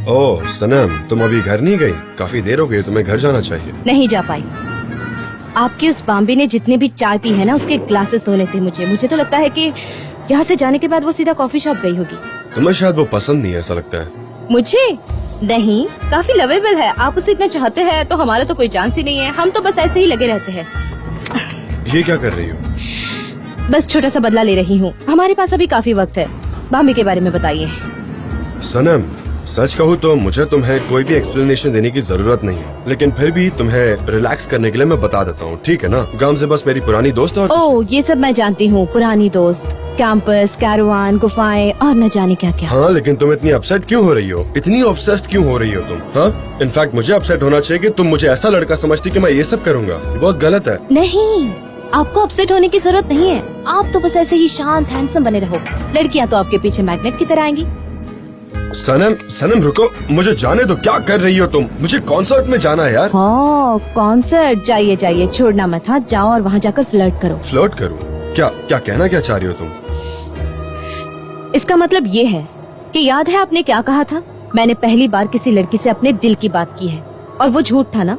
ओह सनम, तुम अभी घर नहीं गई? काफी देर हो गई, तुम्हें घर जाना चाहिए। नहीं जा पाई। आपकी उस बाम्बी ने जितने भी चाय पी है ना, उसके ग्लासेस धोने थे मुझे तो लगता है कि यहाँ से जाने के बाद वो सीधा कॉफी शॉप गई होगी। तुम्हें शायद वो पसंद नहीं है, ऐसा लगता है। मुझे नहीं, काफी लवेबल है। आप उसे इतना चाहते हैं तो हमारा तो कोई चांस ही नहीं है। हम तो बस ऐसे ही लगे रहते हैं। ये क्या कर रही हो? बस छोटा सा बदला ले रही हूँ। हमारे पास अभी काफी वक्त है। बाम्बी के बारे में बताइए। सनम, सच कहूँ तो मुझे तुम्हें कोई भी एक्सप्लेनेशन देने की जरूरत नहीं है, लेकिन फिर भी तुम्हें रिलैक्स करने के लिए मैं बता देता हूँ, ठीक है ना? गांव से बस मेरी पुरानी दोस्त और ओह, ये सब मैं जानती हूँ। पुरानी दोस्त, कैंपस, कैरवान, गुफाएं और न जाने क्या क्या। हाँ, लेकिन तुम इतनी अपसेट क्यों हो रही हो? इतनी ऑब्सेस्ड क्यों हो रही हो तुम? हाँ, इनफैक्ट मुझे अपसेट होना चाहिए कि तुम मुझे ऐसा लड़का समझती कि मैं ये सब करूँगा। बहुत गलत है। नहीं, आपको अपसेट होने की जरूरत नहीं है। आप तो बस ऐसे ही शांत हैंडसम बने रहो। लड़कियाँ तो आपके पीछे मैग्नेट की तरह आएंगी। सनम रुको, मुझे जाने दो। क्या कर रही हो तुम? मुझे कॉन्सर्ट में जाना है यार। हाँ, कॉन्सर्ट, जाइए जाइए, छोड़ना मत। हाँ, जाओ और वहाँ जाकर फ्लर्ट करो। फ्लर्ट करूं? क्या क्या कहना क्या चाह रही हो तुम? इसका मतलब ये है कि याद है आपने क्या कहा था? मैंने पहली बार किसी लड़की से अपने दिल की बात की है और वो झूठ था ना?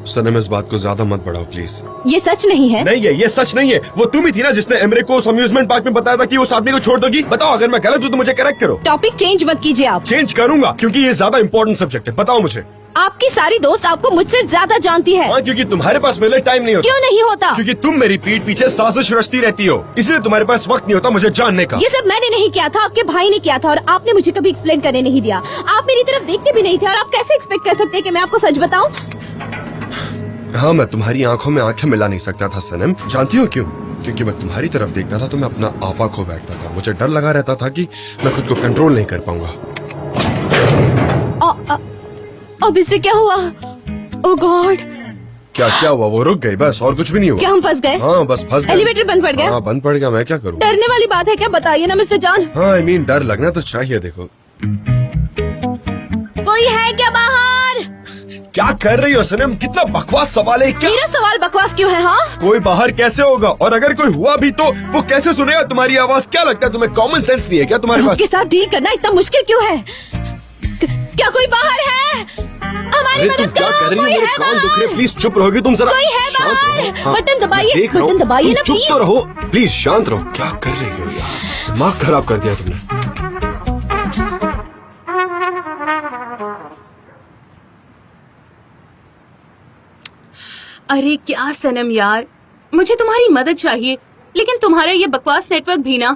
सनम, इस बात को ज्यादा मत बढ़ाओ प्लीज। ये सच नहीं है। नहीं है, ये सच नहीं है। वो तुम ही थी ना जिसने एमरे को उस अम्यूजमेंट पार्क में बताया था कि उस आदमी को छोड़ दोगी। बताओ, अगर मैं गलत हूँ तो मुझे करेक्ट करो। टॉपिक चेंज मत कीजिए आप। चेंज करूंगा क्योंकि ये ज्यादा इंपॉर्टेंट सब्जेक्ट है। बताओ मुझे। आपकी सारी दोस्त आपको मुझसे ज्यादा जानती है। हाँ, क्योंकि तुम्हारे पास मेरे लिए टाइम नहीं होता। क्यों नहीं होता? क्योंकि तुम मेरी पीठ पीछे साजिश रचती रहती हो, इसलिए तुम्हारे पास वक्त नहीं होता मुझे जानने का। ये सब मैंने नहीं किया था, आपके भाई ने किया था और आपने मुझे कभी एक्सप्लेन करने नहीं दिया। आप मेरी तरफ देखते भी नहीं थे और आप कैसे एक्सपेक्ट कर सकते हैं कि मैं आपको सच बताऊं? हाँ, मैं तुम्हारी आंखों में आंखें मिला नहीं सकता था सनम। जानती हो क्यों? क्योंकि मैं तुम्हारी तरफ देखता था तो मैं अपना आपा खो बैठता था। मुझे डर लगा रहता था कि मैं खुद को कंट्रोल नहीं कर पाऊंगा। अब इससे क्या हुआ? ओह गॉड! क्या क्या हुआ? वो रुक गई, बस, और कुछ भी नहीं हुआ। क्या हम फंस गए? हाँ, बस फंस गए। एलिवेटर बंद पड़ गया? हाँ, बंद पड़ गया। मैं क्या करूँ? डरने वाली बात है क्या? बताइए ना मिस्टर जॉन। हाँ, आई मीन डर लगना तो चाहिए। देखो, कोई है क्या बाहर? क्या कर रही हो सनम? कितना बकवास सवाल है। क्या मेरा सवाल बकवास क्यों है? हाँ, कोई बाहर कैसे होगा? और अगर कोई हुआ भी तो वो कैसे सुनेगा तुम्हारी आवाज? क्या लगता है तुम्हें कॉमन सेंस नहीं है क्या तुम्हारे पास? आपके साथ डील करना इतना मुश्किल क्यों है? क्या कोई बाहर है? हमारी तुम मदद क्या करो। कर रही हो? कोई मेरे है कान दुख रहे। बाहर? प्लीज चुप रहोगे तुम? जरा कोई है शांत बाहर? रहो। हाँ, बटन दबाइए, मैं देख रहा हूँ। बटन दबाइए तुम ना, चुप प्लीज। तो रहो। प्लीज शांत रहो। क्या कर रही हो यार? दिमाग खराब कर दिया तुमने। अरे क्या सनम यार, मुझे तुम्हारी मदद चाहिए, लेकिन तुम्हारा ये बकवास नेटवर्क भी ना।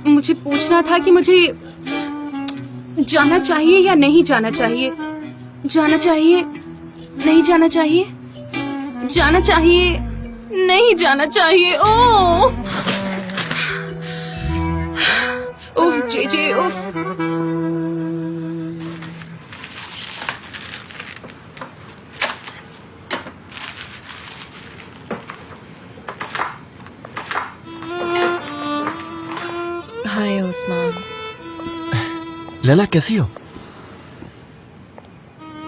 मुझे पूछना था कि मुझे जाना चाहिए या नहीं जाना चाहिए। जाना चाहिए, नहीं जाना चाहिए, जाना चाहिए, नहीं जाना चाहिए। ओह उफ जे उफ। हाय उस्मान, लैला कैसी हो?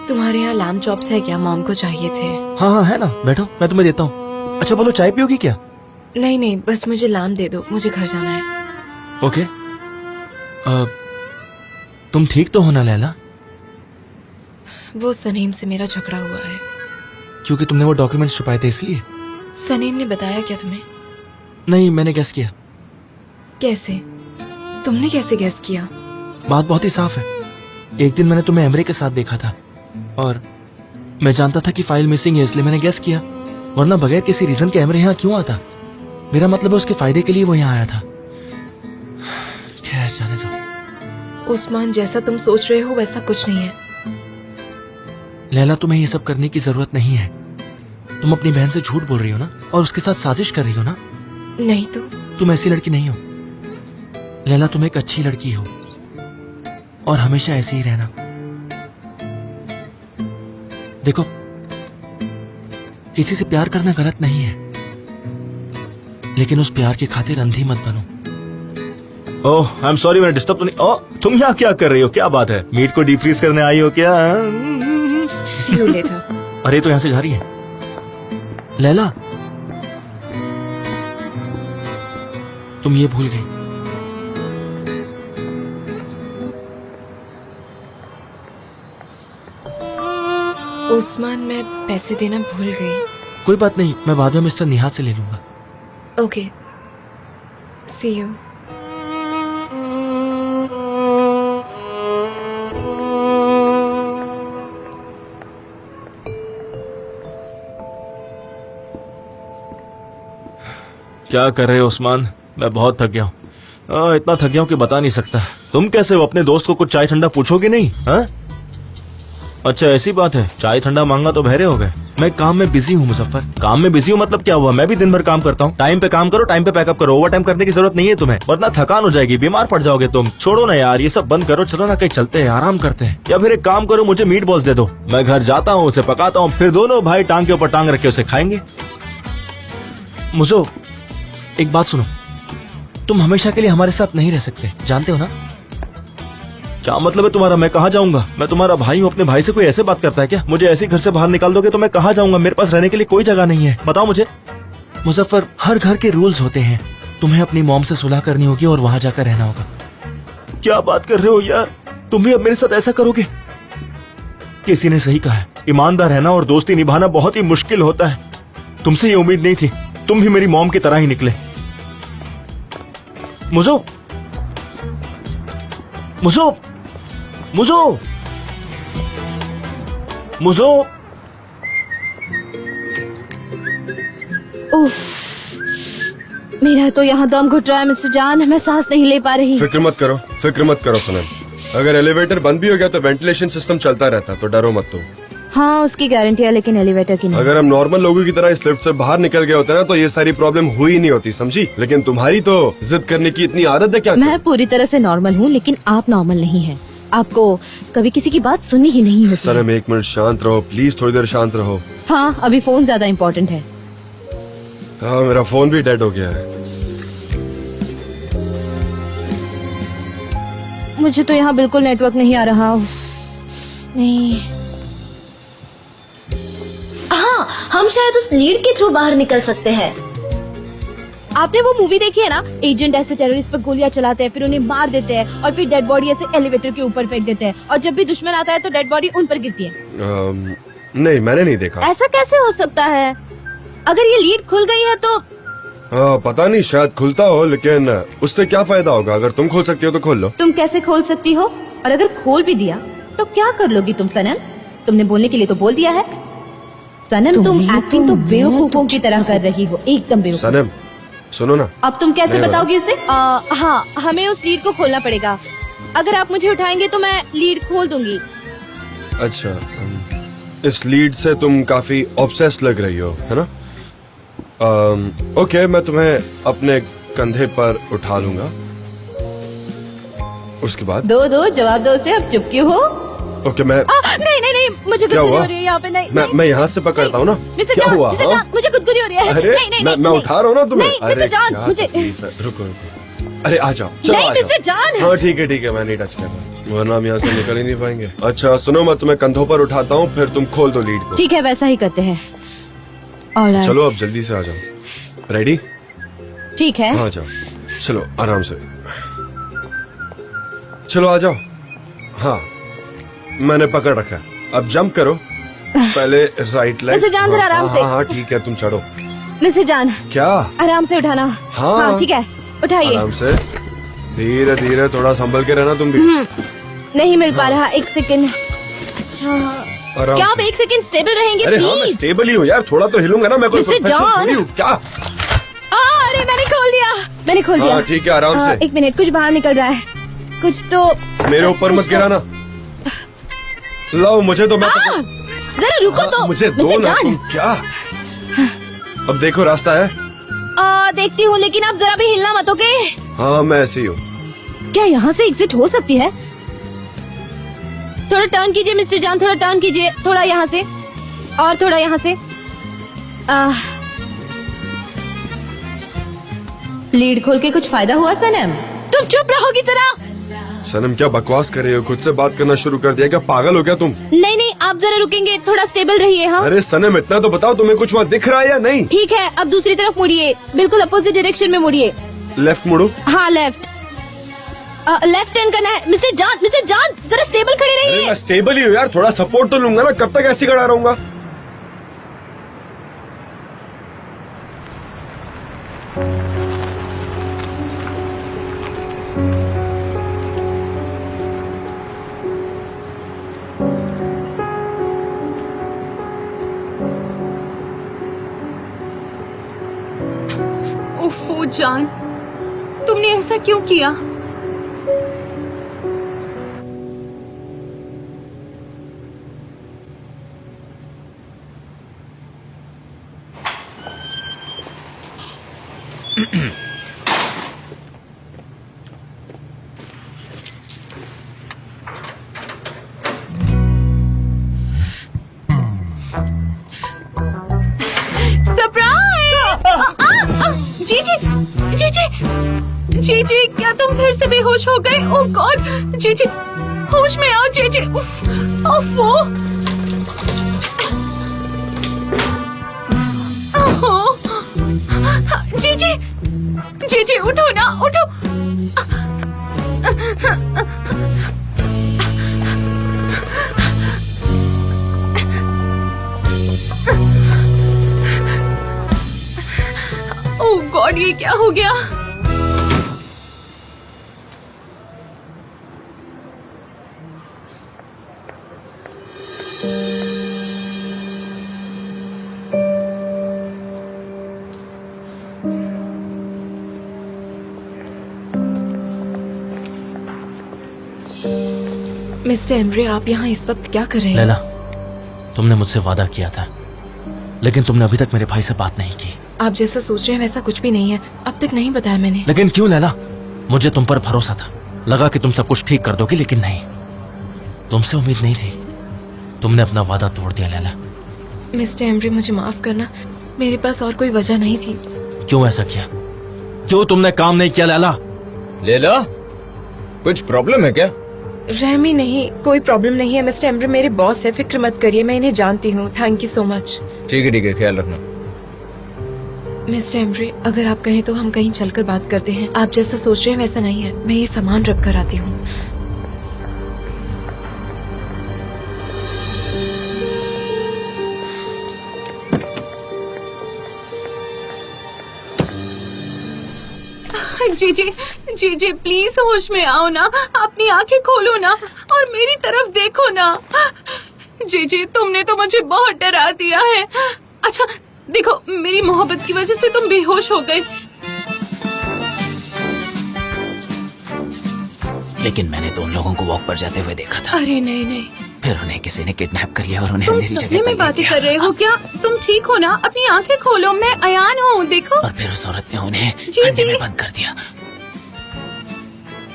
तुम्हारे यहाँ लैम्ब चॉप्स है क्या? मॉम को चाहिए थे। हाँ हाँ है ना, बैठो मैं तुम्हें देता हूँ। अच्छा बोलो, चाय पियोगी क्या? नहीं नहीं, बस मुझे लैम्ब दे दो, मुझे घर जाना है। ओके। तुम ठीक तो हो ना लैला? वो सनीम से मेरा झगड़ा हुआ है। क्योंकि तुमने वो डॉक्यूमेंट्स छुपाए थे इसलिए? सनीम ने बताया क्या तुम्हें? नहीं, मैंने गेस किया। कैसे? तुमने कैसे गेस किया? बात बहुत ही साफ है। एक दिन मैंने तुम्हें एमरे के साथ देखा था और मैं जानता था कि फाइल मिसिंग है, इसलिए मैंने गेस किया। वरना बगैर किसी रीजन के एमरे यहाँ क्यों आता? मेरा मतलब है उसके फायदे के लिए वो यहाँ आया था। खैर जाने दो। उस्मान, जैसा तुम सोच रहे हो वैसा कुछ नहीं है। लैला, तुम्हें ये सब करने की जरूरत नहीं है। तुम अपनी बहन से झूठ बोल रही हो ना, और उसके साथ साजिश कर रही हो ना। नहीं तो? तुम ऐसी लड़की नहीं हो लैला, तुम एक अच्छी लड़की हो और हमेशा ऐसे ही रहना। देखो, किसी से प्यार करना गलत नहीं है, लेकिन उस प्यार की खातिर अंधी मत बनो। ओह आई एम सॉरी, मैंने डिस्टर्ब तो नहीं। ओह तुम यहाँ क्या कर रही हो? क्या बात है? मीट को डीप फ्रीज करने आई हो क्या? See you later. अरे तो यहाँ से जा रही है लैला? तुम ये भूल गई उस्मान, मैं पैसे देना भूल गई। कोई बात नहीं, मैं बाद में मिस्टर निहाल से ले लूंगा। Okay, see you. क्या कर रहे हो उस्मान? मैं बहुत थक गया हूँ। इतना थक गया हूँ कि बता नहीं सकता। तुम कैसे हो? अपने दोस्त को कुछ चाय ठंडा पूछोगे नहीं? हाँ? अच्छा ऐसी बात है, चाय ठंडा मांगा तो बहरे हो गए। मैं काम में बिजी हूँ मुजफ्फर। काम में बिजी हूँ मतलब क्या हुआ? मैं भी दिन भर काम करता हूँ। टाइम पे काम करो, टाइम पे पैकअप करो। ओवर टाइम करने की जरूरत नहीं है तुम्हें, वरना थकान हो जाएगी, बीमार पड़ जाओगे तुम। छोड़ो ना यार, ये सब बंद करो। चलो ना कहीं चलते हैं, आराम करते हैं। या फिर एक काम करो, मुझे मीट बॉल्स दे दो, मैं घर जाता हूँ, उसे पकाता हूँ, फिर दोनों भाई टांग के ऊपर टांग रख के उसे खाएंगे। मुझो, एक बात सुनो, तुम हमेशा के लिए हमारे साथ नहीं रह सकते, जानते हो ना? क्या मतलब है तुम्हारा? मैं कहाँ जाऊंगा? मैं तुम्हारा भाई हूँ। अपने भाई से कोई ऐसे बात करता है क्या? मुझे ऐसे घर से बाहर निकाल दोगे तो मैं कहाँ जाऊंगा? मेरे पास रहने के लिए कोई जगह नहीं है, बताओ मुझे। मुजफ्फर, हर घर के रूल्स होते हैं। तुम्हें अपनी मॉम से सुलह करनी होगी और वहाँ जाकर रहना होगा। क्या बात कर रहे हो यार? तुम भी अब मेरे साथ ऐसा करोगे? किसी ने सही कहा है, ईमानदार रहना और दोस्ती निभाना बहुत ही मुश्किल होता है। तुमसे ये उम्मीद नहीं थी, तुम भी मेरी मॉम की तरह ही निकले। मुझो मुझो मुझो मुझो उफ, मेरा तो यहाँ दम घुट रहा है मिस्टर जान, मैं सांस नहीं ले पा रही। फिक्र मत करो सनम। अगर एलिवेटर बंद भी हो गया तो वेंटिलेशन सिस्टम चलता रहता, तो डरो मत तुम। हाँ, उसकी गारंटी है, लेकिन एलिवेटर की नहीं। अगर हम नॉर्मल लोगों की तरह इस लिफ्ट से बाहर निकल गए होते ना तो ये सारी प्रॉब्लम हुई नहीं होती, समझी? लेकिन तुम्हारी तो जिद करने की इतनी आदत है क्या? मैं पूरी तरह से नॉर्मल हूँ, लेकिन आप नॉर्मल नहीं हैं। आपको कभी किसी की बात सुननी ही नहीं होती है। सनम एक मिनट शांत रहो प्लीज, थोड़ी देर शांत रहो। हाँ, अभी फोन ज्यादा इम्पोर्टेंट है। हाँ, मेरा फोन भी डेड हो गया है। मुझे तो यहाँ बिल्कुल नेटवर्क नहीं आ रहा। नहीं। हाँ, हम शायद उस लीड के थ्रू बाहर निकल सकते हैं। आपने वो मूवी देखी है ना, एजेंट ऐसे टेररिस्ट पर गोलियां चलाते हैं, फिर उन्हें मार देते हैं और फिर डेड बॉडी ऐसे एलिवेटर के ऊपर फेंक देते हैं, और जब भी दुश्मन आता है तो डेड बॉडी उन पर गिरती है। नहीं, मैंने नहीं देखा। ऐसा कैसे हो सकता है? अगर ये लीड खुल गई है तो पता नहीं, शायद खुलता हो, लेकिन उससे क्या फायदा होगा? अगर तुम खोल सकती हो तो खोल लो। तुम कैसे खोल सकती हो? और अगर खोल भी दिया तो क्या कर लोगी तुम सनम? तुमने बोलने के लिए तो बोल दिया है। सनम, तुम एक्टिंग तो बेवकूफों की तरह कर रही हो, एकदम बेवकूफ। सनम सुनो ना। अब तुम कैसे नहीं बताओगे उसे? हाँ, हमें उस लीड को खोलना पड़ेगा। अगर आप मुझे उठाएंगे तो मैं लीड खोल दूंगी। अच्छा, इस लीड से तुम काफी ऑब्सेस लग रही हो, है ना? ओके, मैं तुम्हें अपने कंधे पर उठा लूंगा। उसके बाद दो जवाब दो उसे। अब चुप क्यों हो? ओके, मैं नहीं, मुझे क्या गुदगुदी हुआ? हो रही है यहाँ पे। नहीं, मैं यहाँ से पकड़ता हूँ ना। मिस्टर क्या जान, हुआ? मिस्टर जान, मुझे गुदगुदी हो रही है। अरे मैं उठा रहा हूँ ना तुम्हें। नहीं, मिस्टर जान, क्या मुझे तकलीफ है? रुको। अरे आ जाओ, चलो नहीं, आ जाओ। मिस्टर जान। हाँ ठीक है, मैं नहीं टच कर रहा, वरना हम यहाँ से निकल ही नहीं पाएंगे। अच्छा सुनो, मैं तुम्हें कंधों पर उठाता हूँ, फिर तुम खोल दो लीड को। ठीक है, वैसा ही करते हैं। Alright, चलो अब जल्दी से आ जाओ। रेडी? ठीक है। आ जाओ, चलो आराम से, चलो आ जाओ। हाँ, मैंने पकड़ रखा है, अब जंप करो। पहले राइट लेग। मिस्टर जान, जरा आराम से। हाँ ठीक है, तुम चढ़ो। मिस्टर जान, क्या? आराम से उठाना। हाँ। ठीक है, उठाइए। आराम से, धीरे धीरे, थोड़ा संभल के रहना तुम भी। नहीं मिल पा रहा, एक सेकंड। अच्छा, आराम क्या आप से। एक सेकंड स्टेबल रहेंगे अरे हाँ, मैं प्लीज? स्टेबल ही हूँ यार, थोड़ा तो हिलूंगा ना। मैं कोई मिस्टर प्रोफेशनल जॉन। थोड़ी हूँ, क्या? अरे मैंने खोल दिया। हाँ ठीक है, आराम से। एक मिनट, कुछ बाहर निकल रहा है, कुछ तो। मेरे ऊपर मत गिराना। लो मुझे तो, मैं जरा रुको तो। मुझे दो मिस्टर ना जान। तुम। क्या? अब देखो रास्ता है। देखती हूँ, लेकिन आप जरा भी हिलना मत, ओके? हाँ मैं ऐसे ही हूँ। क्या यहाँ से एग्जिट हो सकती है? थोड़ा टर्न कीजिए मिस्टर जान, थोड़ा टर्न कीजिए, थोड़ा यहाँ से और थोड़ा यहाँ से। लीड खोल के कुछ फायदा हुआ सनम? तुम चुप रहोगी जरा? सनम क्या बकवास कर रही हो? खुद से बात करना शुरू कर दिया क्या? पागल हो क्या तुम? नहीं, आप जरा रुकेंगे, थोड़ा स्टेबल रहिए। हाँ अरे सनम, इतना तो बताओ, तुम्हें कुछ वहाँ दिख रहा है या नहीं? ठीक है, अब दूसरी तरफ मुड़िए, बिल्कुल अपोजिट डायरेक्शन में मुड़िए। लेफ्ट मुड़ो। हाँ, लेफ्ट। लेफ्ट टर्न करना है। मिस्टर जॉन जरा स्टेबल खड़े अरे रहिए। मैं स्टेबल ही हूँ यार, थोड़ा सपोर्ट तो लूंगा ना, कब तक ऐसे ही खड़ा रहूंगा। ओफो जान, तुमने ऐसा क्यों किया? सरप्राइज! जीजी, क्या तुम फिर से बेहोश हो गए? ओह गॉड, जीजी होश में आओ जीजी। उफ, ओफो, ओहो, जीजी उठो ना, उठो। ओह गॉड, ये क्या हो गया? मिस्टर एम्ब्रे, आप यहाँ इस वक्त क्या कर रहे हैं? लैला, तुमने मुझसे वादा किया था, लेकिन तुमने अभी तक मेरे भाई से बात नहीं की। आप जैसा सोच रहे हैं वैसा कुछ भी नहीं है। अब तक नहीं बताया मैंने। लेकिन क्यों लैला? मुझे तुम पर भरोसा था, लगा कि तुम सब कुछ ठीक कर दोगी, लेकिन नहीं, तुमसे उम्मीद नहीं थी। तुमने अपना वादा तोड़ दिया लैला। मिस्टर एम्ब्रे, मुझे माफ करना, मेरे पास और कोई वजह नहीं थी। क्यों ऐसा किया? क्यों तुमने काम नहीं किया लैला? लैला, कुछ प्रॉब्लम है क्या? रहमी नहीं, कोई प्रॉब्लम नहीं है। मिस्टर एम्ब्रे मेरे बॉस है, फिक्र मत करिए, मैं इन्हें जानती हूँ। Thank you so much. ठीक है, ख्याल रखना। मिस्टर एम्ब्रे, अगर आप कहें तो हम कहीं चलकर बात करते हैं। आप जैसा सोच रहे हैं वैसा नहीं है। मैं ये सामान रख कर आती हूँ। जीजी प्लीज होश में आओ ना, अपनी आंखें खोलो ना और मेरी तरफ देखो ना। जीजी, तुमने तो मुझे बहुत डरा दिया है। अच्छा देखो, मेरी मोहब्बत की वजह से तुम बेहोश हो गए, लेकिन मैंने तो उन लोगों को वॉक पर जाते हुए देखा था। अरे नहीं, फिर उन्हें किसी ने किडनैप कर लिया और उन्हें तुम अंधेरी सपने जगह पर में ले बातें गया। कर रहे हो क्या? तुम ठीक हो ना? अपनी आंखें खोलो, मैं अयान हूँ, देखो। और फिर उस औरत ने उन्हें जी, अंडे जी। में बंद कर दिया।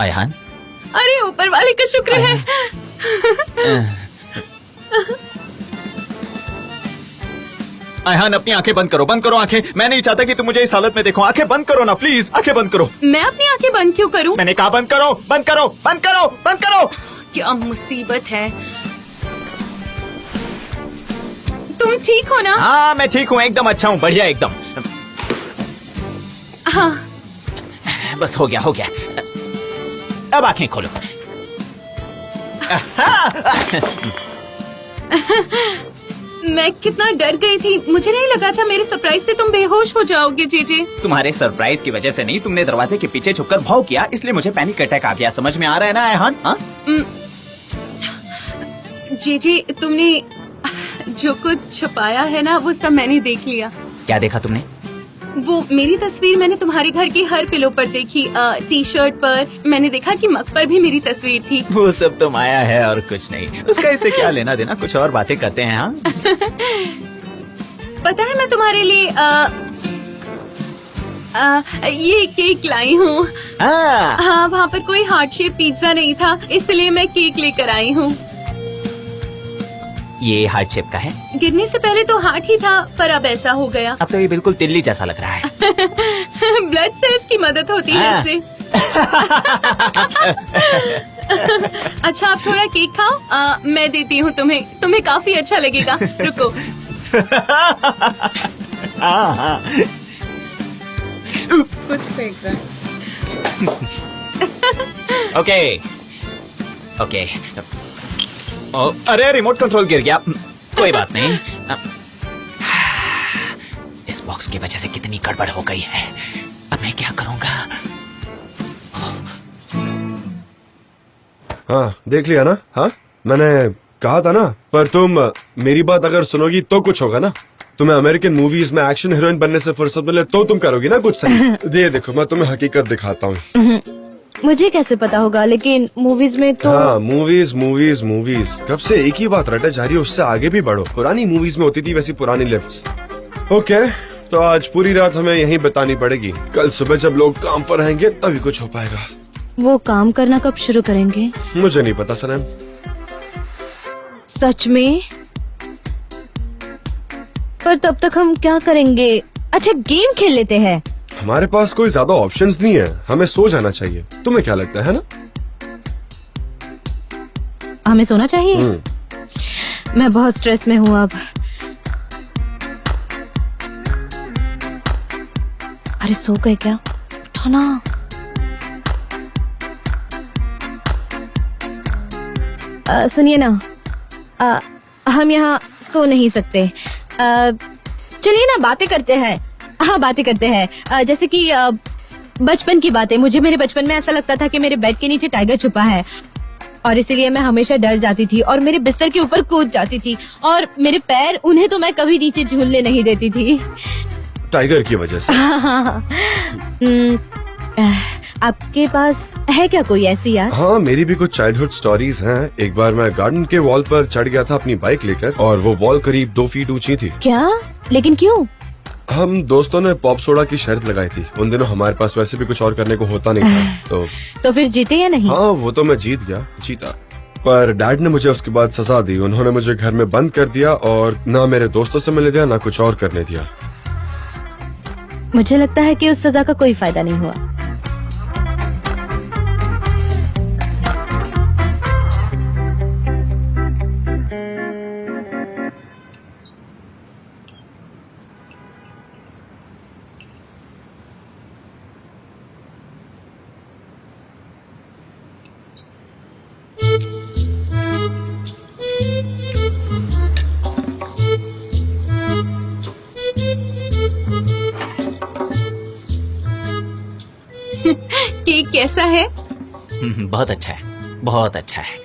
अयान, अरे ऊपर वाले का शुक्र है। अयान अपनी आंखें बंद करो आंखें। मैं नहीं चाहता कि तुम मुझे इस हालत में देखो। आंखें बंद करो ना प्लीज, आंखें बंद करो। मैं अपनी आंखें बंद क्यों करूं? मैंने कहा बंद करो, बंद करो, बंद करो, बंद करो। क्या मुसीबत है। तुम ठीक हो ना? हाँ मैं ठीक हूँ, एकदम अच्छा हूँ, बढ़िया एकदम। हाँ। बस हो गया, हो गया। अब आंखें खोलो। मैं कितना डर गई थी, मुझे नहीं लगा था मेरे सरप्राइज से तुम बेहोश हो जाओगे। जीजी, तुम्हारे सरप्राइज की वजह से नहीं, तुमने दरवाजे के पीछे छुपकर भौं किया, इसलिए मुझे पैनिक अटैक आ गया। समझ में आ रहा है ना अयान? हाँ? जीजी, तुमने जो कुछ छुपाया है ना, वो सब मैंने देख लिया। क्या देखा तुमने? वो मेरी तस्वीर मैंने तुम्हारे घर की हर पिलो पर देखी, टी शर्ट पर, मैंने देखा कि मग पर भी मेरी तस्वीर थी। वो सब तो माया है और कुछ नहीं। उसका इससे क्या लेना देना, कुछ और बातें करते हैं। हाँ पता है, मैं तुम्हारे लिए ये केक लाई हूँ। हाँ, वहाँ पर कोई हार्ट शेप पिज्जा नहीं था, इसलिए मैं केक लेकर आई हूँ। ये हार्ट शेप का है। गिरने से पहले तो हार्ट ही था, पर अब ऐसा हो गया। अब तो ये बिल्कुल तिल्ली जैसा लग रहा है। ब्लड सेल्स की मदद होती है इससे। अच्छा, आप थोड़ा केक खाओ, मैं देती हूँ तुम्हें, तुम्हें काफी अच्छा लगेगा। रुको। कुछ फेंक रहा है। Okay okay. अरे रिमोट कंट्रोल गिर गया, कोई बात नहीं। इस बॉक्स की वजह से कितनी गड़बड़ हो गई है, अब मैं क्या करूंगा? हाँ देख लिया ना। हाँ मैंने कहा था ना, पर तुम मेरी बात अगर सुनोगी तो कुछ होगा ना। तुम्हें अमेरिकन मूवीज में एक्शन हीरोइन बनने से फुर्सत मिले तो तुम करोगी ना कुछ सही। ये देखो मैं तुम्हें हकीकत दिखाता हूँ। मुझे कैसे पता होगा, लेकिन मूवीज में तो हाँ मूवीज मूवीज मूवीज कब से एक ही बात रटे जा रही है, उससे आगे भी बढ़ो। पुरानी मूवीज में होती थी वैसी पुरानी लिफ्ट्स। ओके तो आज पूरी रात हमें यहीं बितानी पड़ेगी, कल सुबह जब लोग काम पर रहेंगे तभी कुछ हो पाएगा। वो काम करना कब शुरू करेंगे? मुझे नहीं पता सनम। सच में? पर तब तक हम क्या करेंगे? अच्छा गेम खेल लेते हैं। हमारे पास कोई ज्यादा ऑप्शंस नहीं है, हमें सो जाना चाहिए। तुम्हें क्या लगता है ना? हमें सोना चाहिए। मैं बहुत स्ट्रेस में हूँ अब। अरे सो गए क्या? उठो ना। सुनिए ना, हम यहाँ सो नहीं सकते। चलिए ना बातें करते हैं। हाँ बातें करते हैं, जैसे कि बचपन की बातें। मुझे मेरे बचपन में ऐसा लगता था कि मेरे बेड के नीचे टाइगर छुपा है और इसीलिए मैं हमेशा डर जाती थी और मेरे बिस्तर के ऊपर कूद जाती थी और मेरे पैर, उन्हें तो मैं कभी नीचे झूलने नहीं देती थी। टाइगर की वजह से। आपके पास है क्या कोई ऐसी याद? हाँ मेरी भी कुछ चाइल्डहुड स्टोरीज हैं। एक बार मैं गार्डन के वॉल पर चढ़ गया था अपनी बाइक लेकर और वो वॉल करीब 2 फीट ऊंची थी। क्या? लेकिन क्यों? हम दोस्तों ने पॉप सोडा की शर्त लगाई थी। उन दिनों हमारे पास वैसे भी कुछ और करने को होता नहीं था तो फिर जीते या नहीं? हाँ वो तो मैं जीता। पर डैड ने मुझे उसके बाद सजा दी। उन्होंने मुझे घर में बंद कर दिया और ना मेरे दोस्तों से मिलने दिया ना कुछ और करने दिया। मुझे लगता है कि उस सजा का कोई फायदा नहीं हुआ। केक कैसा है? बहुत अच्छा है, बहुत अच्छा है।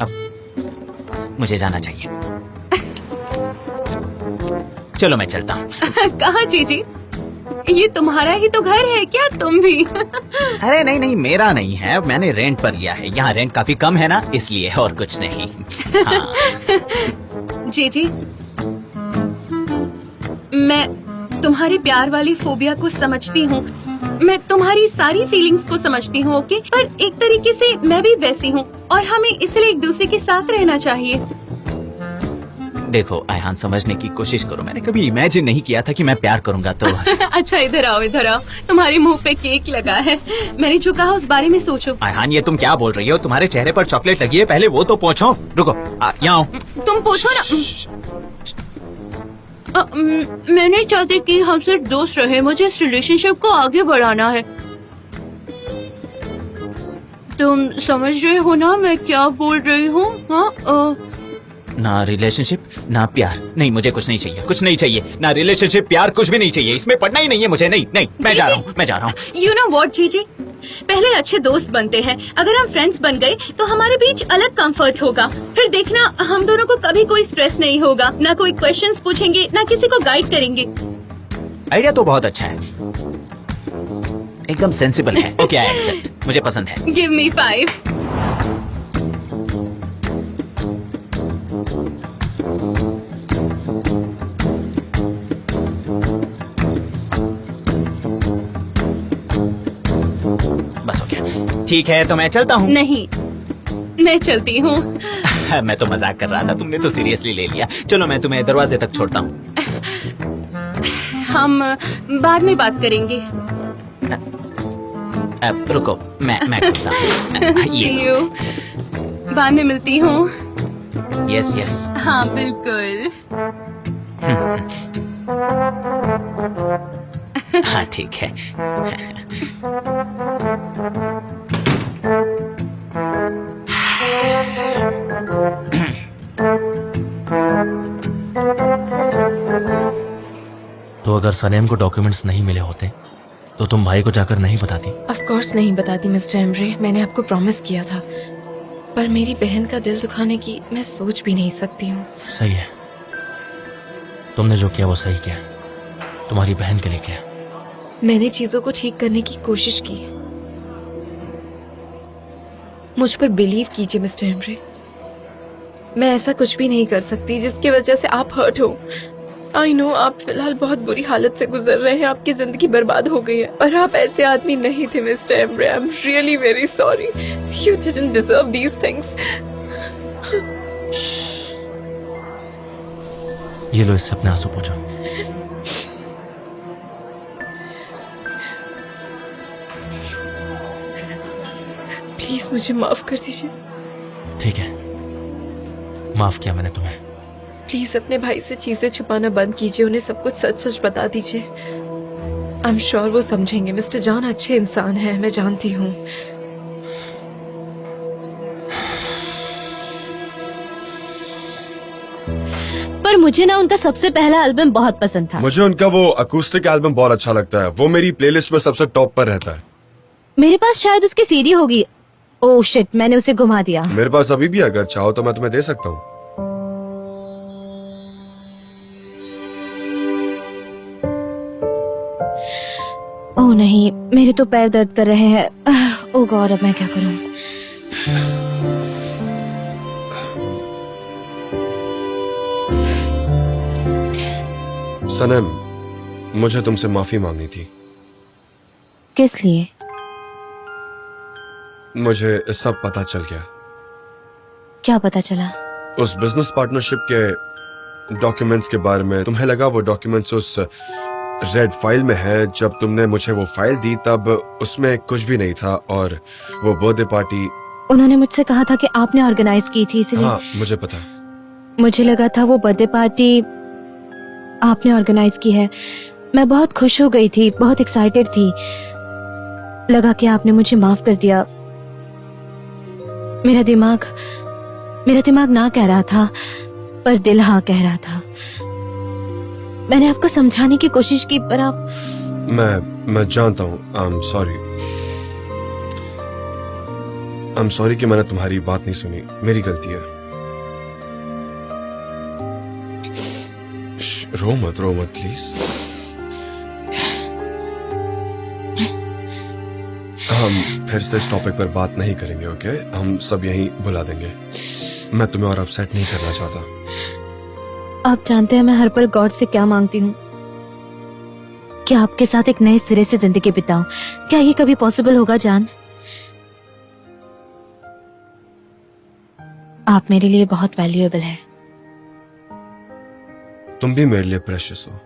अब मुझे जाना चाहिए। चलो मैं चलता हूँ। कहाँ जीजी? ये तुम्हारा ही तो घर है क्या? तुम भी? अरे नहीं नहीं, मेरा नहीं है, मैंने रेंट पर लिया है। यहाँ रेंट काफी कम है ना, इसलिए, और कुछ नहीं। हाँ। जीजी, मैं तुम्हारी प्यार वाली फोबिया को समझती हूँ। मैं तुम्हारी सारी फीलिंग्स को समझती हूँ, ओके? पर एक तरीके से मैं भी वैसी हूँ और हमें इसलिए एक दूसरे के साथ रहना चाहिए। देखो आयहान, समझने की कोशिश करो। मैंने कभी इमेजिन नहीं किया था कि मैं प्यार करूंगा तो। अच्छा इधर आओ, इधर आओ। तुम्हारे मुंह पे केक लगा है। मैंने जो कहा उस बारे में सोचो। आयहान ये तुम क्या बोल रही हो? तुम्हारे चेहरे पर चॉकलेट लगी है, पहले वो तो पूछो। रुको यहाँ आओ। तुम पूछो ना। मैं नहीं चाहती कि हम सिर्फ दोस्त रहे। मुझे इस रिलेशनशिप को आगे बढ़ाना है। तुम समझ रहे हो ना मैं क्या बोल रही हूँ? हाँ ना रिलेशनशिप ना प्यार, नहीं मुझे कुछ नहीं चाहिए, कुछ नहीं चाहिए। ना रिलेशनशिप प्यार, कुछ भी नहीं चाहिए। इसमें पढ़ना ही नहीं है मुझे। नहीं नहीं, मैं जा रहा हूँ, मैं जा रहा हूँ। यू नो व्हाट जीजी, पहले अच्छे दोस्त बनते हैं। अगर हम फ्रेंड्स बन गए तो हमारे बीच अलग कंफर्ट होगा। फिर देखना हम दोनों को कभी कोई स्ट्रेस नहीं होगा, ना कोई क्वेश्चंस पूछेंगे, ना किसी को गाइड करेंगे। आइडिया तो बहुत अच्छा है, एकदम सेंसिबल है। ओके आई एक्सेप्ट, मुझे पसंद है। Give me 5। बस हो गया। ठीक है तो मैं चलता हूँ। नहीं, मैं चलती हूँ। मैं तो मजाक कर रहा था, तुमने तो सीरियसली ले लिया। चलो मैं तुम्हें दरवाजे तक छोड़ता हूँ। हम बाद में बात करेंगे। अब रुको, मैं खुलता हूँ। See you। बाद में मिलती हूँ। Yes yes. हाँ बिल्कुल। हाँ ठीक है। तो अगर सनेम को डॉक्यूमेंट्स नहीं मिले होते तो तुम भाई को जाकर नहीं बताती? ऑफ कोर्स नहीं बताती मिस्टर एम्ब्रे, मैंने आपको प्रॉमिस किया था। पर मेरी बहन का दिल दुखाने की मैं सोच भी नहीं सकती हूँ। सही है, तुमने जो किया वो सही किया, तुम्हारी बहन के लिए किया। मैंने चीजों को ठीक करने की कोशिश की। मुझ पर बिलीव कीजिए मिस्टर एम्ब्रे, मैं ऐसा कुछ भी नहीं कर सकती जिसकी वजह से आप हर्ट हो। आई नो आप फिलहाल बहुत बुरी हालत से गुजर रहे हैं, आपकी जिंदगी बर्बाद हो गई है, और आप ऐसे आदमी नहीं थे mister Embry. I am really very sorry, you didn't deserve these things. ये लो, इससे अपने आंसू पोंछो। प्लीज मुझे माफ कर दीजिए। ठीक है, माफ किया मैंने तुम्हें। प्लीज अपने भाई से चीजें छुपाना बंद कीजिए, उन्हें सब कुछ सच सच बता दीजिए। आई एम श्योर वो समझेंगे। मिस्टर जॉन अच्छे इंसान है, मैं जानती हूँ। पर मुझे ना उनका सबसे पहला एल्बम बहुत पसंद था। मुझे उनका वो अकूस्टिक एल्बम बहुत अच्छा लगता है, वो मेरी प्लेलिस्ट में सबसे टॉप पर रहता है। मेरे पास शायद उसकी सीडी होगी। ओह शिट, मैंने उसे घुमा दिया। मेरे पास अभी भी, अगर चाहो तो मैं तुम्हें दे सकता हूँ। ओह नहीं, मेरे तो पैर दर्द कर रहे हैं। ओह गॉड, अब मैं क्या करूं? सनम, मुझे तुमसे माफी मांगनी थी। किस लिए? मुझे सब पता चल गया। क्या पता चला? उस बिजनेस पार्टनरशिप के डॉक्यूमेंट्स के बारे में। तुम्हें लगा वो डॉक्यूमेंट्स उस रेड फाइल में है। जब तुमने मुझे वो फाइल दी तब उसमें कुछ भी नहीं था, और वो बर्थडे पार्टी उन्होंने मुझसे कहा था कि आपने ऑर्गेनाइज की थी, इसलिए। हाँ, मुझे पता। मुझे लगा था वो बर्थडे पार्टी आपने ऑर्गेनाइज की है। मैं बहुत खुश हो गई थी, बहुत एक्साइटेड थी। लगा कि आपने मुझे माफ कर दिया। मेरा दिमाग ना कह रहा था, पर दिल हाँ कह रहा था। मैंने आपको समझाने की कोशिश की, पर आप। मैं जानता हूँ। आई एम सॉरी कि मैंने तुम्हारी बात नहीं सुनी। मेरी गलती है। रो मत प्लीज। हम फिर से इस टॉपिक पर बात नहीं करेंगे, ओके? हम सब यहीं बुला देंगे। मैं तुम्हें और अपसेट नहीं करना चाहता। आप जानते हैं मैं हर पल गॉड से क्या मांगती हूँ कि आपके साथ एक नए सिरे से जिंदगी बिताऊं। क्या ये कभी पॉसिबल होगा जान? आप मेरे लिए बहुत वैल्यूएबल है। तुम भी मेरे लिए प्रेशियस हो।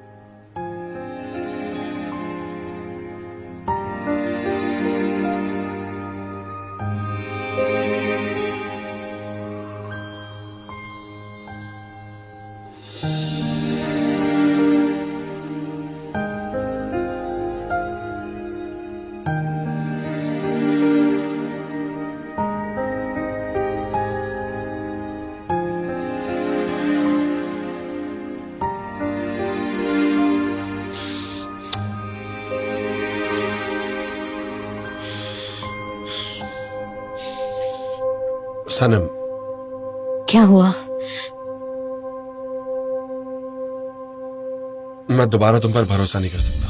सनम, क्या हुआ? मैं दोबारा तुम पर भरोसा नहीं कर सकता।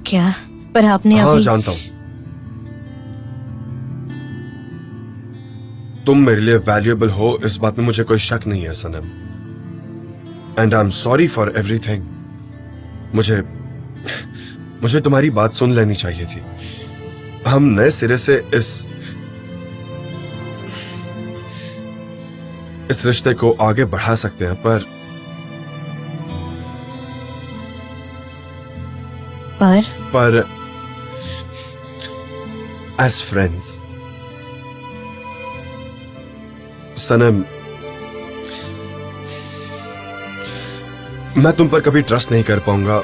क्या? पर आपने हाँ, अभी। जानता हूं। तुम मेरे लिए वैल्यूएबल हो, इस बात में मुझे कोई शक नहीं है सनम। And I am sorry for everything. मुझे तुम्हारी बात सुन लेनी चाहिए थी। हम नए सिरे से इस रिश्ते को आगे बढ़ा सकते हैं, पर एज फ्रेंड्स। सनम, मैं तुम पर कभी ट्रस्ट नहीं कर पाऊंगा।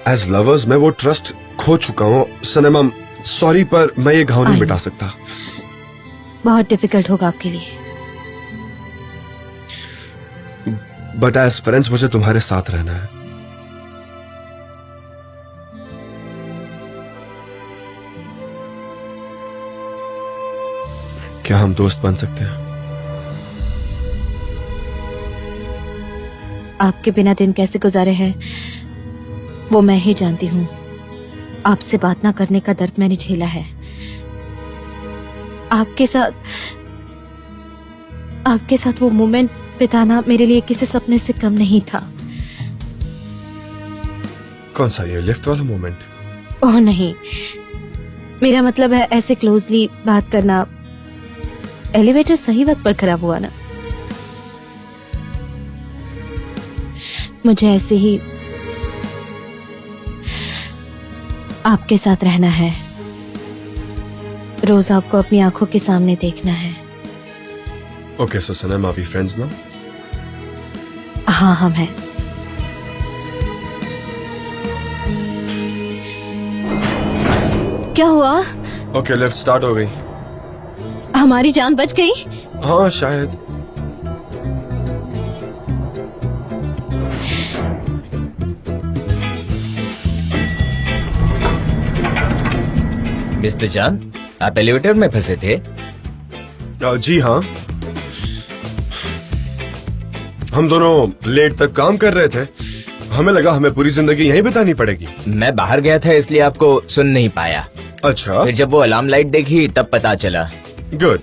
एज लवर्स मैं वो ट्रस्ट खो चुका हूँ सनम, सॉरी पर मैं ये घाव नहीं I मिटा know. सकता। बहुत डिफिकल्ट होगा आपके लिए। बट एज फ्रेंड्स मुझे तुम्हारे साथ रहना है। क्या हम दोस्त बन सकते हैं? आपके बिना दिन कैसे गुजारे हैं वो मैं ही जानती हूँ। आपसे बात ना करने का दर्द मैंने झेला है। आपके साथ वो मोमेंट बिताना मेरे लिए किसी सपने से कम नहीं था। कौन सा, ये लिफ्ट वाला मोमेंट? ओह नहीं, मेरा मतलब है ऐसे क्लोजली बात करना। एलिवेटर सही वक्त पर खराब हुआ ना, मुझे ऐसे ही आपके साथ रहना है, रोज आपको अपनी आंखों के सामने देखना है। Okay so Sanam, are we friends now? हाँ हम हैं। क्या हुआ? ओके लिफ्ट स्टार्ट हो गई। हमारी जान बच गई? हाँ शायद। मिस्टर जान, आप एलिवेटर में फंसे थे? जी हाँ, हम दोनों लेट तक काम कर रहे थे। हमें लगा हमें पूरी जिंदगी यहीं बितानी पड़ेगी। मैं बाहर गया था इसलिए आपको सुन नहीं पाया। अच्छा, फिर जब वो अलार्म लाइट देखी तब पता चला। Good,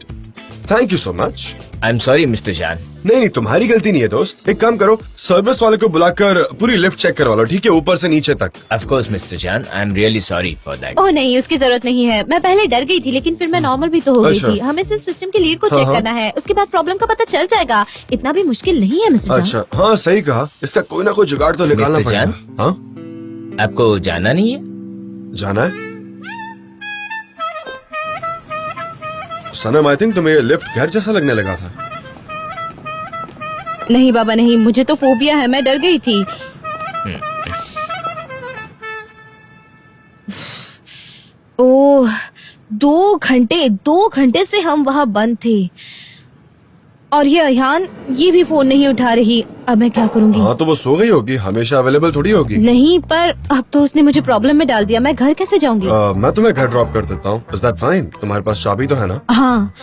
thank you so much. I am sorry mister जान। नहीं, तुम्हारी गलती नहीं है दोस्त। एक काम करो, सर्विस वाले को बुलाकर पूरी लिफ्ट चेक करवा लो, ठीक है, ऊपर से नीचे तक। Of course mister John, I am really sorry for that. Oh नहीं, उसकी जरूरत नहीं है। मैं पहले डर गई थी लेकिन फिर मैं नॉर्मल भी तो हो गई अच्छा। थी। हमें सिर्फ सिस्टम के लीड को हाँ, चेक हाँ। करना है, उसके बाद प्रॉब्लम का पता चल जाएगा। इतना भी मुश्किल नहीं है मिस्टर जान। अच्छा, हाँ सही कहा, इसका कोई ना कोई जुगाड़ तो निकालना मिस्टर पड़ेगा। जान? हाँ, आपको जाना नहीं है? जाना है। सनम, आई थिंक तुम्हें ये लिफ्ट घर जैसा लगने लगा था। नहीं बाबा नहीं, मुझे तो फोबिया है, मैं डर गई थी। ओह, 2 घंटे से हम वहाँ बंद थे और ये अयान ये भी फोन नहीं उठा रही। अब मैं क्या करूंगी? हाँ तो वो सो गई होगी, हमेशा अवेलेबल थोड़ी होगी। नहीं, पर अब तो उसने मुझे प्रॉब्लम में डाल दिया। मैं घर कैसे जाऊंगी? मैं तुम्हें घर ड्रॉप कर देता हूँ। Is that fine? तुम्हारे पास चाबी तो है ना? हाँ,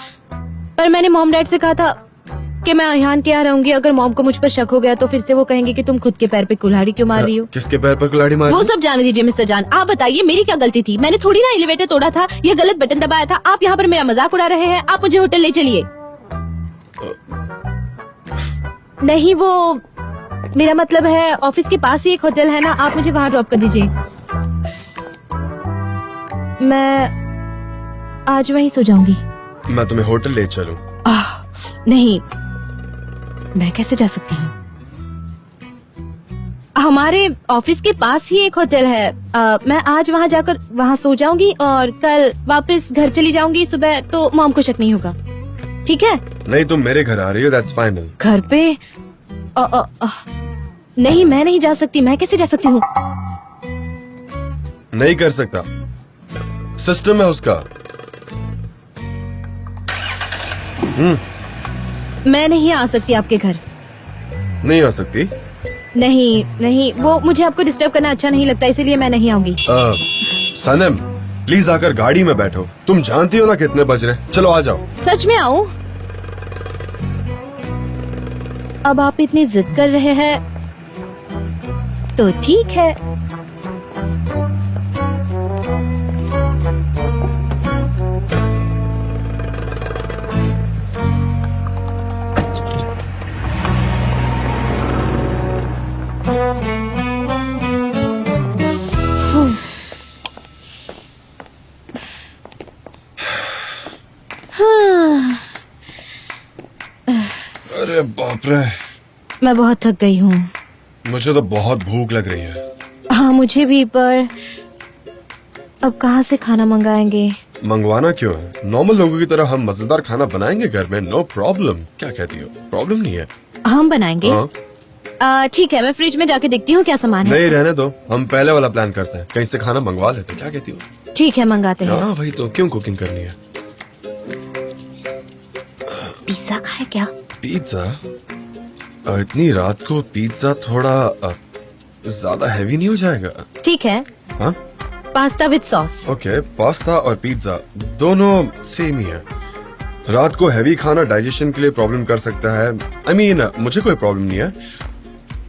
पर मैंने मॉम डैड से कहा था कि मैं अयान के यहाँ रहूंगी। अगर मॉम को मुझ पर शक हो गया तो फिर से वो कहेंगे कि तुम खुद के पैर पे कुल्हाड़ी क्यों मार रही हो। किसके पैर पर कुल्हाड़ी मारी? वो सब जाने दीजिए मिस्टर जान। आप बताइए मेरी क्या गलती थी? मैंने थोड़ी ना एलिवेटर तोड़ा था या गलत बटन दबाया था। आप यहाँ पर मेरा मजाक उड़ा रहे हैं। आप मुझे होटल ले चलिए। नहीं, वो मेरा मतलब है ऑफिस के पास ही एक होटल है ना, आप मुझे वहाँ ड्रॉप कर दीजिए। मैं आज वहीं सो जाऊंगी। मैं तुम्हें होटल ले चलूं? नहीं, मैं कैसे जा सकती हूँ? हमारे ऑफिस के पास ही एक होटल है। मैं आज वहाँ जाकर वहाँ सो जाऊंगी और कल वापस घर चली जाऊंगी सुबह, तो मॉम को शक नहीं होगा। ठीक है? नहीं, तुम मेरे घर आ रही हो, दैट्स फाइनल। घर पे? नहीं, मैं नहीं जा सकती। मैं कैसे जा सकती हूँ? नहीं कर सकता, सिस्टम है उसका। मैं नहीं आ सकती आपके घर। नहीं आ सकती? नहीं, वो मुझे आपको डिस्टर्ब करना अच्छा नहीं लगता, इसीलिए मैं नहीं आऊंगी। सनम, प्लीज आकर गाड़ी में बैठो। तुम जानती हो ना कितने बज रहे। चलो आ जाओ। सच में आऊं? अब आप इतनी जिद कर रहे हैं तो ठीक है। अरे बाप रे, मैं बहुत थक गई हूँ। मुझे तो बहुत भूख लग रही है। हाँ मुझे भी, पर अब कहाँ से खाना मंगाएंगे? मंगवाना क्यों है? नॉर्मल लोगों की तरह हम मजेदार खाना बनाएंगे घर में, नो प्रॉब्लम। क्या कहती हो? प्रॉब्लम नहीं है। हम बनाएंगे? हाँ। ठीक है, मैं फ्रिज में जाके देखती हूँ क्या सामान है। नहीं रहने दो, हम पहले वाला प्लान करते हैं, कहीं से खाना मंगवा लेते हैं, क्या कहती हो? ठीक है, मंगाते हैं। हाँ वही तो, क्यों कुकिंग करनी है? पिज्जा खाए क्या? पिज्जा? इतनी रात को पिज्जा थोड़ा ज्यादा हैवी नहीं हो जाएगा? ठीक है, हाँ pasta with sauce. Okay, pasta और पिज्जा दोनों सेम ही है। रात को हैवी खाना डाइजेशन के लिए प्रॉब्लम कर सकता है। I mean, मुझे कोई प्रॉब्लम नहीं है,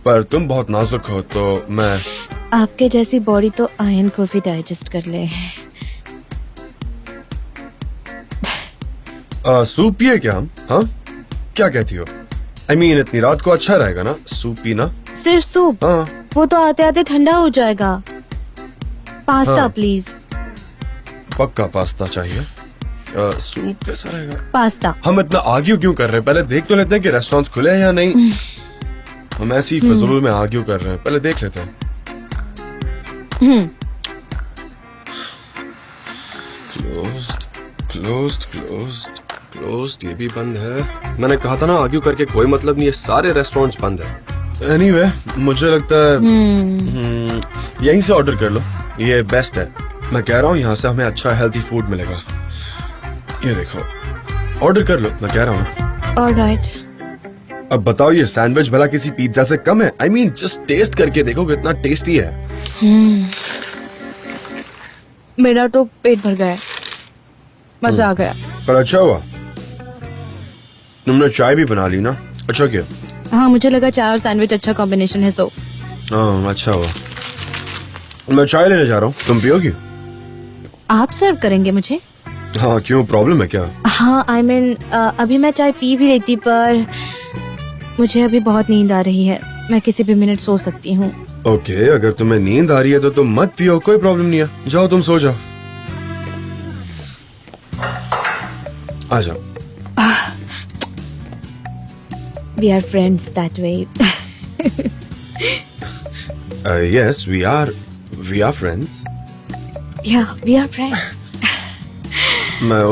पर तुम बहुत नाजुक हो तो मैं। आपके जैसी बॉडी तो आयरन को भी डाइजेस्ट कर ले। सूप पिए क्या हम? हाँ क्या कहती हो? I mean, इतनी रात को अच्छा रहेगा ना सूप पीना? सिर्फ सूप? हाँ वो तो आते आते ठंडा हो जाएगा। पास्ता हाँ। प्लीज। पक्का पास्ता चाहिए। सूप कैसा रहेगा? पास्ता। हम इतना आर्ग्यू क्यों कर रहे हैं? पहले देख तो लेते हैं कि रेस्टोरेंट्स खुले हैं या नहीं। हम ऐसी फजूल में आर्ग्यू कर रहे हैं, पहले देख लेते हैं। क्लोज्ड क्लोज्ड क्लोज्ड क्लोज्ड, ये भी बंद है। मैंने कहा था ना आर्ग्यू करके कोई मतलब नहीं है, सारे रेस्टोरेंट्स बंद है। एनीवे, मुझे लगता है यहीं से ऑर्डर कर लो, ये बेस्ट है। मैं कह रहा हूँ यहाँ से हमें अच्छा हेल्थी फूड मिलेगा। ये देखो, ऑर्डर कर लो, मैं कह रहा हूँ। ऑलराइट। अब बताओ ये सैंडविच भला किसी पिज्जा से कम है? I mean, जस्ट टेस्ट करके देखो कितना टेस्टी है। मेरा तो पेट भर गया है, मजा आ गया। पर अच्छा हुआ तुमने चाय भी बना ली ना, अच्छा किया। हाँ, मुझे लगा चाय और सैंडविच अच्छा कॉम्बिनेशन है, सो। हाँ अच्छा हुआ। मैं चाय लेने जा रहा हूँ, तुम पियोगी? आप सर्व करेंगे मुझे? हाँ क्यों, प्रॉब्लम है क्या? हाँ आई मीन अभी मैं चाय पी भी लेती, पर मुझे अभी बहुत नींद आ रही है, मैं किसी भी मिनट सो सकती हूँ। ओके, अगर तुम्हें नींद आ रही है तो तुम मत पियो, कोई प्रॉब्लम नहीं है। जाओ तुम सो जाओ, आ जाओ। We are friends that way. Yes, we are friends. Yeah, we are friends. मैं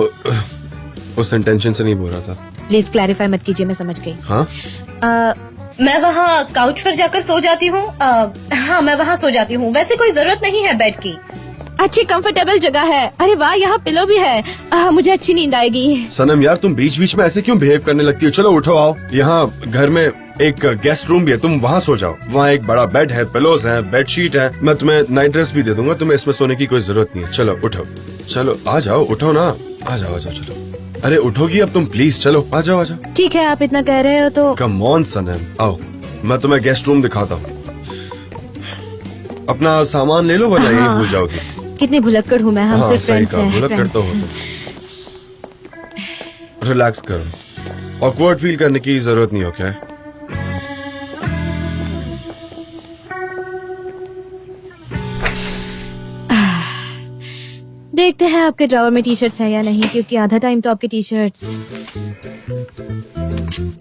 उस इंटेंशन से नहीं बोल रहा था। प्लीज क्लैरिफाई मत कीजिए, मैं समझ गई। हाँ मैं वहाँ काउच पर जाकर सो जाती हूँ। हाँ, मैं वहाँ सो जाती हूँ, वैसे कोई जरूरत नहीं है बेड की। अच्छी कंफर्टेबल जगह है। अरे वाह, यहाँ पिलो भी है। मुझे अच्छी नींद आएगी। सनम यार, तुम बीच बीच में ऐसे क्यों बिहेव करने लगती हो? चलो उठो, आओ। यहाँ घर में एक गेस्ट रूम भी है, तुम वहाँ सो जाओ। वहाँ एक बड़ा बेड है, पिलोज हैं, बेडशीट है। मैं तुम्हें नाइट ड्रेस भी दे दूंगा, तुम्हें इसमें सोने की कोई जरूरत नहीं है। चलो उठो, चलो आ जाओ, उठो ना, आ जाओ चलो। अरे उठोगी अब तुम? प्लीज चलो, आ जाओ। ठीक है, आप इतना कह रहे हो तो। कम ऑन सनम, आओ, मैं तुम्हें गेस्ट रूम दिखाता हूँ। अपना सामान ले लो वरना यही भूल जाओगी। कितनी भुलक्कड़ हूँ मैं, हम हाँ, सिर्फ सही फ्रेंड्स कहा, हैं। भुलक्कड़ तो हो तुम। रिलैक्स करो, ऑकवर्ड फील करने की जरूरत नहीं, ओके? देखते हैं आपके ड्रॉवर में टी शर्ट्स है या नहीं, क्योंकि आधा टाइम तो आपके टी शर्ट्स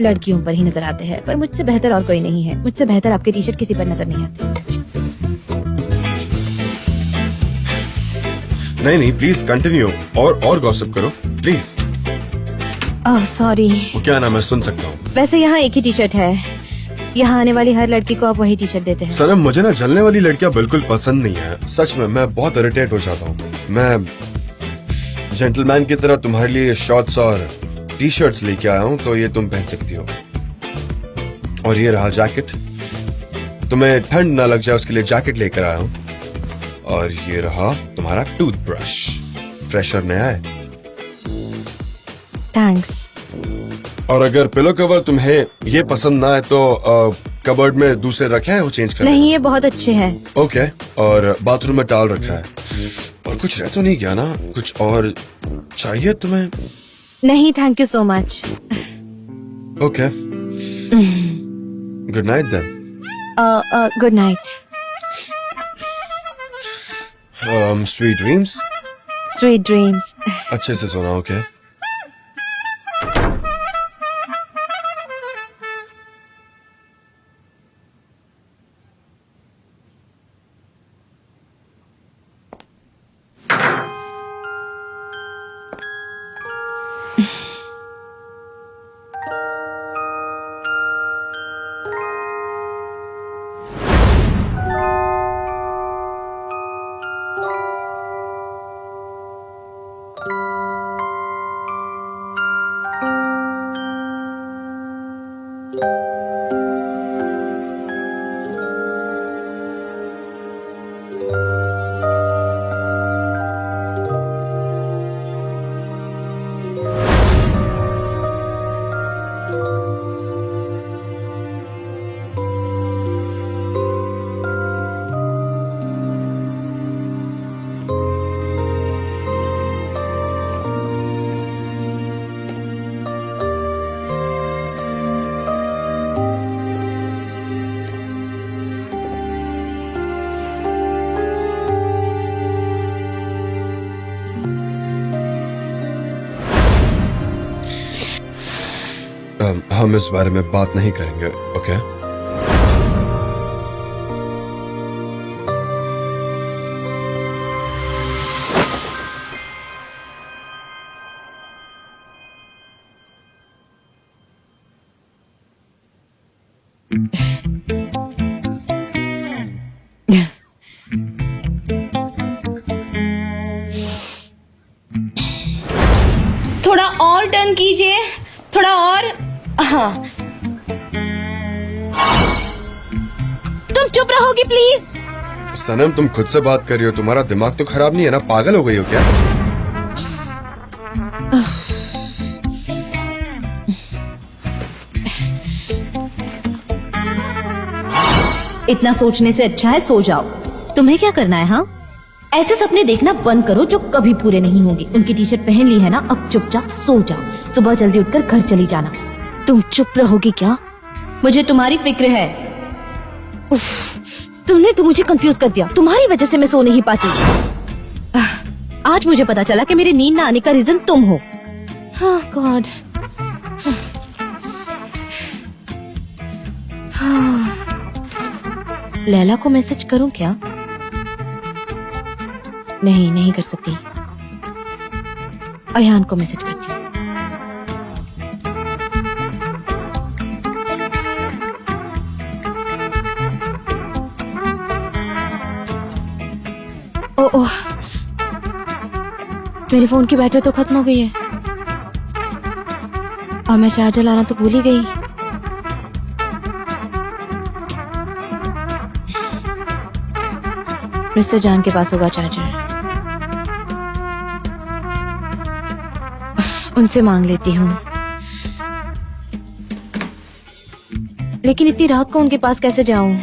लड़कियों पर ही नजर आते हैं, पर मुझसे बेहतर और कोई नहीं है। मुझसे बेहतर आपके टी शर्ट किसी पर नजर नहीं आते। नहीं प्लीज कंटिन्यू, और गॉसिप करो प्लीज। Oh sorry. वो क्या नाम है, सुन सकता हूँ? वैसे यहाँ एक ही टी शर्ट है, यहाँ आने वाली हर लड़की को आप वही टी शर्ट देते हैं। सनम, मुझे ना जलने वाली लड़कियां बिल्कुल पसंद नहीं है, सच में। मैं बहुत इरिटेट हो जाता हूँ। मैं जेंटलमैन की तरह तुम्हारे लिए शॉर्ट्स और टी शर्ट्स लेके आया हूँ, तो ये तुम पहन सकती हो। और ये रहा जैकेट, तुम्हें ठंड ना लग जाए उसके लिए जैकेट लेकर आया हूँ। और ये रहा तुम्हारा टूथब्रश, फ्रेश और नया है। थैंक्स। और अगर पिलो कवर तुम्हें ये पसंद ना आए तो कबर्ड में दूसरे रखे हैं, वो चेंज कर नहीं, ये बहुत अच्छे हैं। ओके। और बाथरूम में टॉवल रखा है। और कुछ रह तो नहीं गया ना? कुछ और चाहिए तुम्हें? नहीं, thank you so much. Okay, good night then. Good night. Sweet dreams. Sweet dreams. अच्छे से सोना, ओके? हम इस बारे में बात नहीं करेंगे, ओके? थोड़ा और टर्न कीजिए, थोड़ा और। हाँ, तुम चुप रहोगी प्लीज? सनम, तुम खुद से बात कर रही हो, तुम्हारा दिमाग तो खराब नहीं है ना? पागल हो गई हो क्या? इतना सोचने से अच्छा है सो जाओ। तुम्हें क्या करना है? हाँ, ऐसे सपने देखना बंद करो जो कभी पूरे नहीं होंगे। उनकी टी शर्ट पहन ली है ना, अब चुपचाप सो जाओ। सुबह जल्दी उठकर घर चली जाना। तुम चुप रहोगी क्या? मुझे तुम्हारी फिक्र है। तुमने तो मुझे कंफ्यूज कर दिया। तुम्हारी वजह से मैं सो नहीं पाती। आज मुझे पता चला कि मेरी नींद ना आने का रीजन तुम हो। हाँ गॉड। लैला को मैसेज करूं क्या? नहीं कर सकती। अयान को मैसेज करती हूँ। ओह, मेरे फोन की बैटरी तो खत्म हो गई है और मैं चार्जर लाना तो भूल ही गई। मिस्टर जान के पास होगा चार्जर, उनसे मांग लेती हूँ। लेकिन इतनी रात को उनके पास कैसे जाऊं?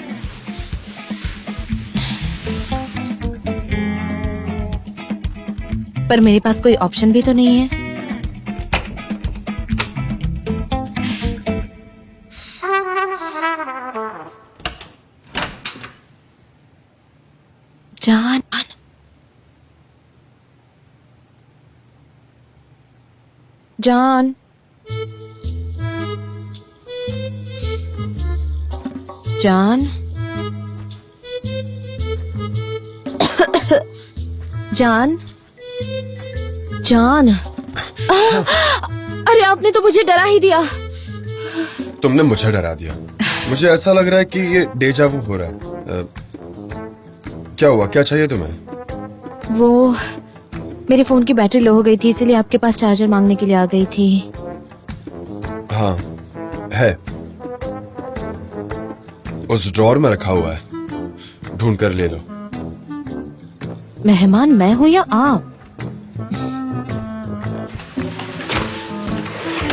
पर मेरे पास कोई ऑप्शन भी तो नहीं है। जान, जान, जान, जान, जान। अरे आपने तो मुझे डरा ही दिया। तुमने मुझे डरा दिया। मुझे ऐसा लग रहा है कि ये डेजा वू हो रहा है। क्या हुआ? क्या चाहिए तुम्हें? वो मेरे फोन की बैटरी लो हो गई थी, इसलिए आपके पास चार्जर मांगने के लिए आ गई थी। हाँ है, उस ड्रॉर में रखा हुआ है, ढूंढ कर ले लो। मेहमान मैं हूँ या आप?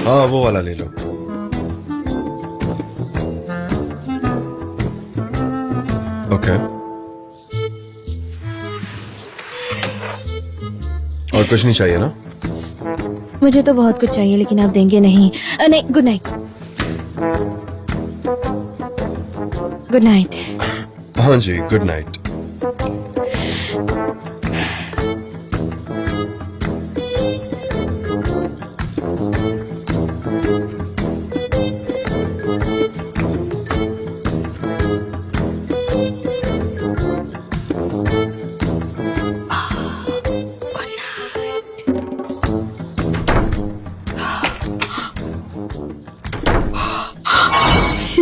हाँ वो वाला ले लो। ओके, और कुछ नहीं चाहिए ना? मुझे तो बहुत कुछ चाहिए लेकिन आप देंगे नहीं। नहीं, गुड नाइट। Good night. हाँ जी, गुड नाइट।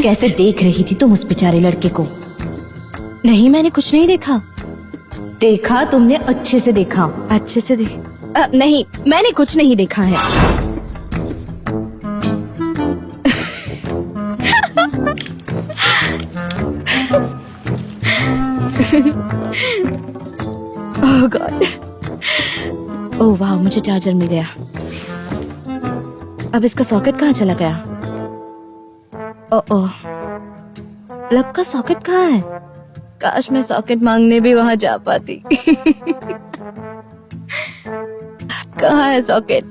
कैसे देख रही थी तुम उस बेचारे लड़के को? नहीं, मैंने कुछ नहीं देखा। देखा तुमने, अच्छे से देखा। अच्छे से नहीं, मैंने कुछ नहीं देखा है। ओह गॉड। ओह वाह, मुझे चार्जर मिल गया। अब इसका सॉकेट कहाँ चला गया? ओह, प्लग का सॉकेट कहाँ है? काश मैं सॉकेट मांगने भी वहां जा पाती। कहाँ है सॉकेट?